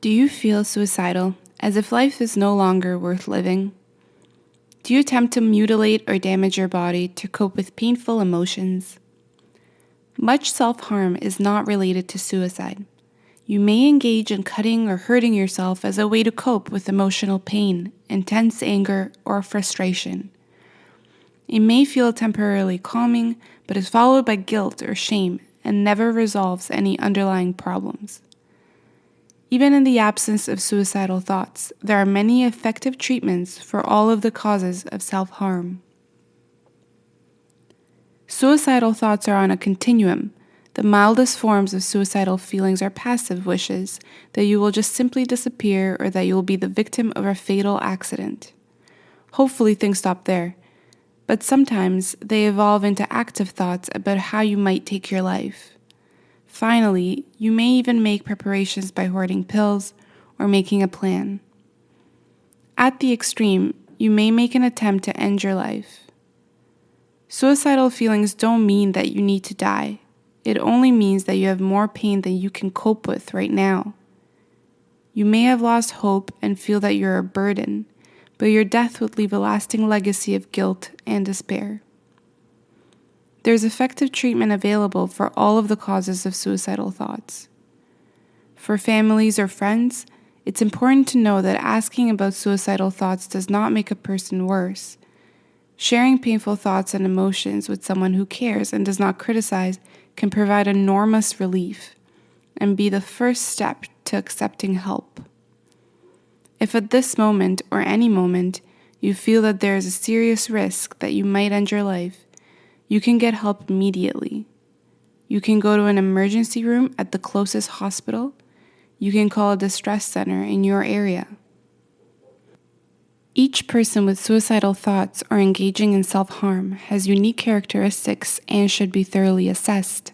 Do you feel suicidal, as if life is no longer worth living? Do you attempt to mutilate or damage your body to cope with painful emotions? Much self-harm is not related to suicide. You may engage in cutting or hurting yourself as a way to cope with emotional pain, intense anger, or frustration. It may feel temporarily calming, but is followed by guilt or shame and never resolves any underlying problems. Even in the absence of suicidal thoughts, there are many effective treatments for all of the causes of self-harm. Suicidal thoughts are on a continuum. The mildest forms of suicidal feelings are passive wishes that you will just simply disappear or that you will be the victim of a fatal accident. Hopefully things stop there, but sometimes they evolve into active thoughts about how you might take your life. Finally, you may even make preparations by hoarding pills or making a plan. At the extreme, you may make an attempt to end your life. Suicidal feelings don't mean that you need to die. It only means that you have more pain than you can cope with right now. You may have lost hope and feel that you're a burden, but your death would leave a lasting legacy of guilt and despair. There's effective treatment available for all of the causes of suicidal thoughts. For families or friends, it's important to know that asking about suicidal thoughts does not make a person worse. Sharing painful thoughts and emotions with someone who cares and does not criticize can provide enormous relief and be the first step to accepting help. If at this moment or any moment you feel that there is a serious risk that you might end your life, you can get help immediately. You can go to an emergency room at the closest hospital. You can call a distress center in your area. Each person with suicidal thoughts or engaging in self-harm has unique characteristics and should be thoroughly assessed.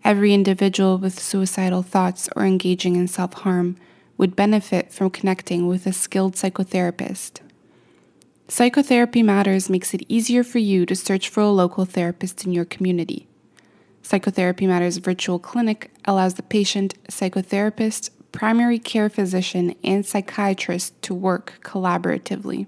Every individual with suicidal thoughts or engaging in self-harm would benefit from connecting with a skilled psychotherapist. Psychotherapy Matters makes it easier for you to search for a local therapist in your community. Psychotherapy Matters virtual clinic allows the patient, psychotherapist, primary care physician, and psychiatrist to work collaboratively.